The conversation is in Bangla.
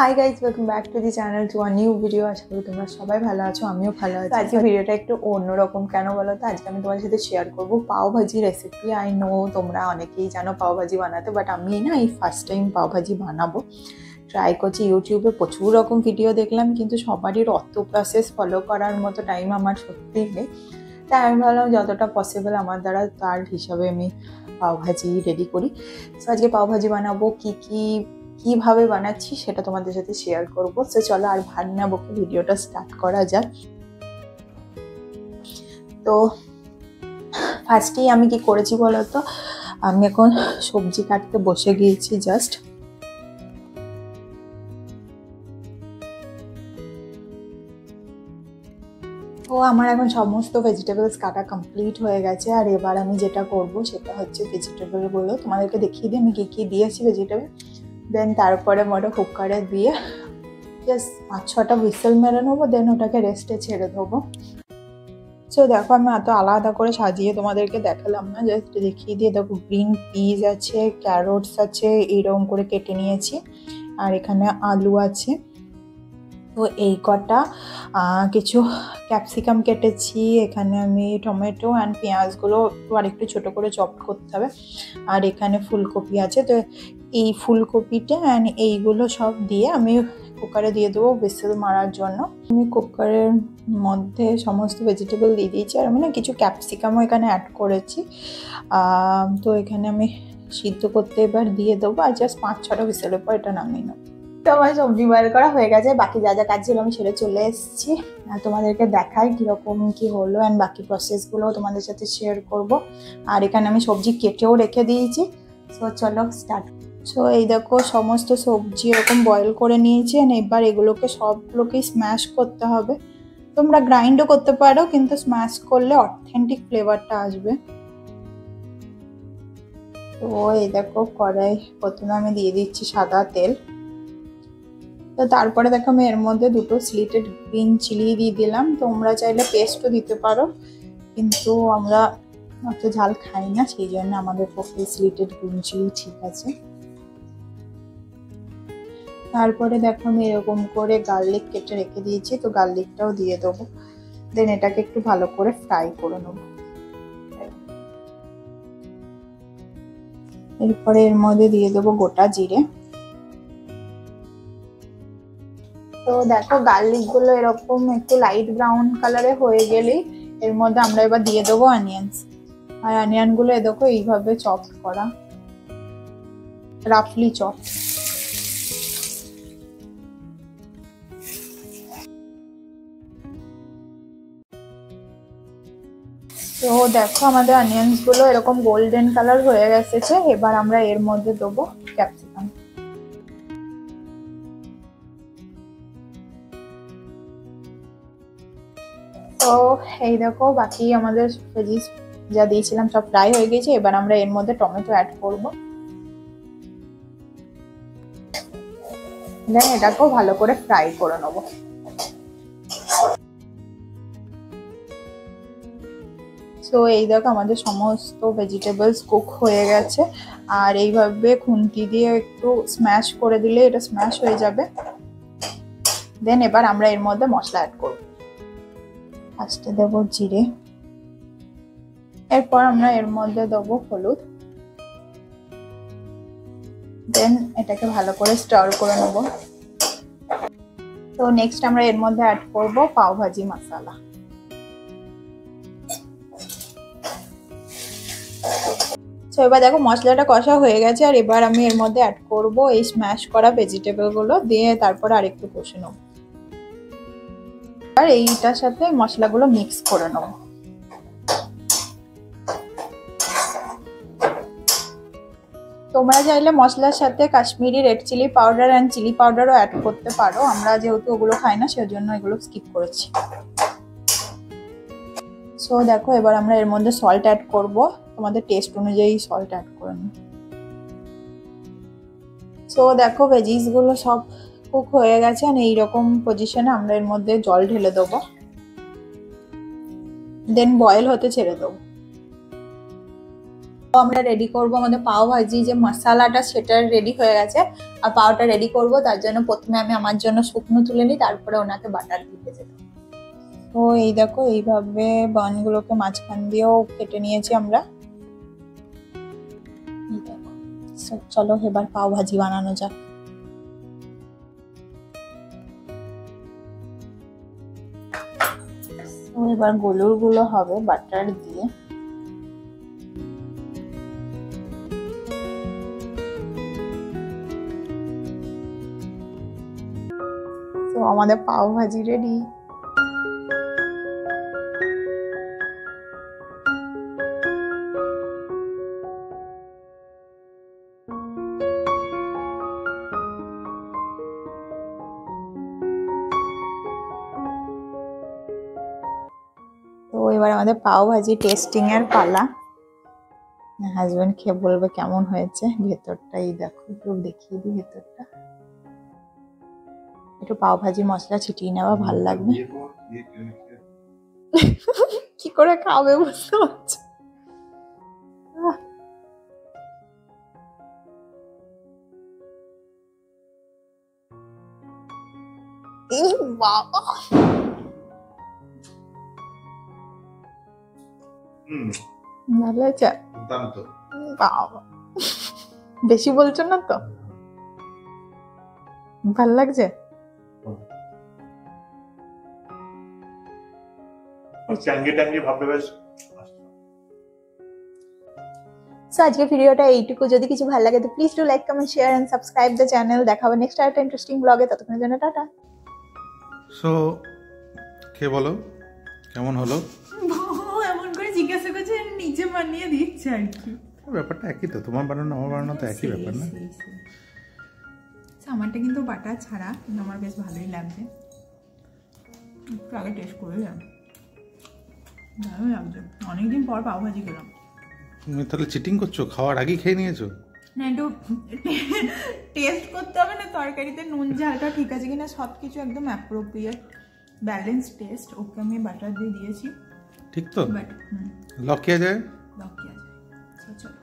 High guys, welcome back to the channel to a new video. আশা করি তোমরা সবাই ভালো আছো, আমিও ভালো আছি। আজকে ভিডিওটা একটু অন্যরকম কেন বলো তো, আজকে আমি তোমার সাথে শেয়ার করবো পাও ভাজি রেসিপি। আই নো তোমরা অনেকেই জানো পাও ভাজি বানাতে, বাট আমি না এই ফার্স্ট টাইম পাও ভাজি বানাবো, ট্রাই করছি। ইউটিউবে প্রচুর রকম ভিডিও দেখলাম, কিন্তু সবারই অত প্রসেস ফলো করার মতো টাইম আমার সত্যিই নেই। তাই আমি ভাবলাম যতটা পসিবল আমার দ্বারা তার হিসাবে আমি পাওভাজি রেডি করি। সো আজকে পাওভাজি বানাবো, কিভাবে বানাচ্ছি সেটা তোমাদের সাথে শেয়ার করবো। সো চলো আর ভার না বকে ভিডিওটা স্টার্ট করা যাক। তো ফার্স্টেই আমি কি করেছি বলো তো, আমি এখন সবজি কাটতে বসে গিয়েছি জাস্ট। তো আমার এখন সমস্ত ভেজিটেবলস কাটা কমপ্লিট হয়ে গেছে। আর এবার আমি যেটা করব সেটা হচ্ছে ভেজিটেবলগুলো তোমাদেরকে দেখিয়ে দিই আমি কী দিয়েছি ভেজিটেবল। দেন তারপরে মোটা কুকারে দিয়ে জাস্ট 5-6টা হুইসেল মেরে নেবো, দেন ওটাকে রেস্টে ছেড়ে দেবো। সো দেখো আমি এত আলাদা করে সাজিয়ে তোমাদেরকে দেখালাম না, জাস্ট দেখিয়ে দিয়ে। দেখো গ্রিন পিস আছে, ক্যারোটস আছে, এরকম করে কেটে নিয়েছি। আর এখানে আলু আছে। তো এই কটা, কিছু ক্যাপসিকাম কেটেছি। এখানে আমি টমেটো অ্যান্ড পেঁয়াজগুলো আরেকটু ছোটো করে চপ করতে হবে। আর এখানে ফুলকপি আছে। তো এই ফুলকপিটা অ্যান্ড এইগুলো সব দিয়ে আমি কুকারে দিয়ে দেবো হুইসেল মারার জন্য। আমি কুকারের মধ্যে সমস্ত ভেজিটেবল দিয়ে দিয়েছি। আর আমি না কিছু ক্যাপসিকামও এখানে অ্যাড করেছি। তো এখানে আমি সিদ্ধ করতে এবার দিয়ে দেবো। আর জাস্ট 5-6টা হুইসেলের পর এটা নামিয়ে নেবো। তো আমার সবজি বয়েল করা হয়ে গেছে, বাকি যা যা কাজ ছিল আমি ছেড়ে চলে এসেছি। আর তোমাদেরকে দেখাই কীরকম কী হলো অ্যান্ড বাকি প্রসেসগুলো তোমাদের সাথে শেয়ার করব। আর এখানে আমি সবজি কেটেও রেখে দিয়েছি। সো চলো স্টার্ট। সো এই দেখো সমস্ত সবজি এরকম বয়েল করে নিয়েছি। আর এবার এগুলোকে সবগুলোকেই স্ম্যাশ করতে হবে। তোমরা গ্রাইন্ডও করতে পারো, কিন্তু স্ম্যাশ করলে অথেন্টিক ফ্লেভারটা আসবে। তো এই দেখো কড়াই প্রথমে আমি দিয়ে দিচ্ছি সাদা তেল। তো তারপরে দেখো আমি এর মধ্যে 2টো স্লিটেড গ্রিন চিলি দিয়ে দিলাম। তোমরা চাইলে পেস্টও দিতে পারো, কিন্তু আমরা অত ঝাল খাই না, সেই জন্য আমাদের পক্ষে স্লিটেড গ্রিন চিলি ঠিক আছে। তারপরে দেখো আমি এরকম করে গার্লিক কেটে রেখে দিয়েছি, তো গার্লিকটাও দিয়ে দেবো। দেন এটাকে একটু ভালো করে ফ্রাই করে নেবো। এরপরে এর মধ্যে দিয়ে দেবো গোটা জিরে। তো দেখো গার্লিক গুলো এরকম একটু লাইট ব্রাউন কালারে হয়ে গেলেই এর মধ্যে আমরা এবার দিয়ে দেবো অনিয়ন্স। আর অনিয়ন গুলো দেখো এইভাবে চপ করা, রাফলি চপ। তো দেখো আমাদের অনিয়ন্স গুলো এরকম গোল্ডেন কালার হয়ে গেছে। এবার আমরা এর মধ্যে দেবো ক্যাপসিকাম। তো এই দেখো বাকি আমাদের ভেজিস যা দিয়েছিলাম সব ফ্রাই হয়ে গেছে। এবার আমরা এর মধ্যে টমেটো অ্যাড করব। দেন এটাকেও ভালো করে ফ্রাই করে নেব। সো এই দেখো আমাদের সমস্ত ভেজিটেবলস কুক হয়ে গেছে। আর এইভাবে খুন্তি দিয়ে একটু স্ম্যাশ করে দিলে এটা স্ম্যাশ হয়ে যাবে। দেন এবার আমরা এর মধ্যে মশলা অ্যাড করব। ফার্স্টে দেবো জিরে, এরপর আমরা এর মধ্যে দেবো হলুদ। দেন এটাকে ভালো করে স্টার করে নেব। তো নেক্সট আমরা এর মধ্যে অ্যাড করব পাওভাজি মশলা। তো এবার দেখো মশলাটা কষা হয়ে গেছে। আর এবার আমি এর মধ্যে অ্যাড করব এই স্ম্যাশ করা ভেজিটেবল গুলো, দিয়ে তারপর আরেকটু কষে নেব। আর এইটার সাথে মশলাগুলো মিক্স করে নেব। তোমরা চাইলে মশলার সাথে Kashmiri red chili powder and chili পাউডারও অ্যাড করতে পারো। আমরা যেহেতু ওগুলো খাই না সেজন্য এগুলো স্কিপ করেছি। সো দেখো এবার আমরা এর মধ্যে সল্ট অ্যাড করব। তোমাদের টেস্ট অনুযায়ী সল্ট অ্যাড করে নিই। সো দেখো ভেজিস গুলো সব কুক হয়ে গেছে। আর এইরকম পজিশনে আমরা এর মধ্যে জল ঢেলে দেবো। দেন বয়েল হতে ছেড়ে দেবো। তো আমরা রেডি করব আমাদের পাও ভাজি যে মশলাটা, সেটা রেডি হয়ে গেছে। আর পাওটা রেডি করব, তার জন্য প্রথমে আমি আমার জন্য শুকনো তুলে নিই, তারপরে ওনাকে বাটার দিয়ে ভেজে দেবো। তো এই দেখো এইভাবে বানগুলোকে মাঝখান দিয়েও কেটে নিয়েছি আমরা। এই দেখো, চলো এবার পাও ভাজি বানানো যাক। তো এবার গোলুরগুলো হবে বাটার দিয়ে। তো আমাদের পাও ভাজি রেডি। তো এবার আমাদের পাও ভাজি টেস্টিং এর পালা। হাজবেন্ড খেয়ে বলবে কেমন হয়েছে। ভেতরটাই দেখো, একটু দেখিয়ে দিই ভেতরটা। একটু পাও ভাজি মশলা ছিটিয়ে নেওয়া ভালো লাগবে। কি করে খাবে বুঝতে পারছো? এই বাবা, ভালো আছে বাবা, বেশি বলছো না তো? ভাল লাগছে? আজকে ভিডিওটা এইটুকু। যদি কিছু ভালো লাগে তো please do like, comment, share and subscribe the channel. দেখা হবে নেক্সট একটা ইন্টারেস্টিং ব্লগে। ততক্ষণের জন্য টাটা। সো কে বলো কেমন হলো? এমন করে জিজ্ঞাসা করছে, নিজে বানিয়ে দিচ্ছে আর কি। ব্যাপারটা একই তো, তোমার বানানো আমার বানানো তো একই ব্যাপার না? আমারটা কিন্তু বাটা ছাড়া, কিন্তু আমার বেশ ভালোই লাগছে। একটু আগে টেস্ট করে যান, ভালোই লাগছে। অনেকদিন পর পাও ভাজি খেলাম। তুমি তাহলে চিটিং করছো, খাওয়ার আগেই খেয়ে নিয়েছো? না, একটু টেস্ট করতে হবে না তরকারিতে নুন ঝালটা ঠিক আছে কিনা, সব কিছু একদম অ্যাপ্রোপ্রিয়েট ব্যালেন্স টেস্ট। ওকে আমি বাটার দিয়ে দিয়েছি, ঠিক তো? বাট লক কিয়া যায়, লক কিয়া যায়। চলো।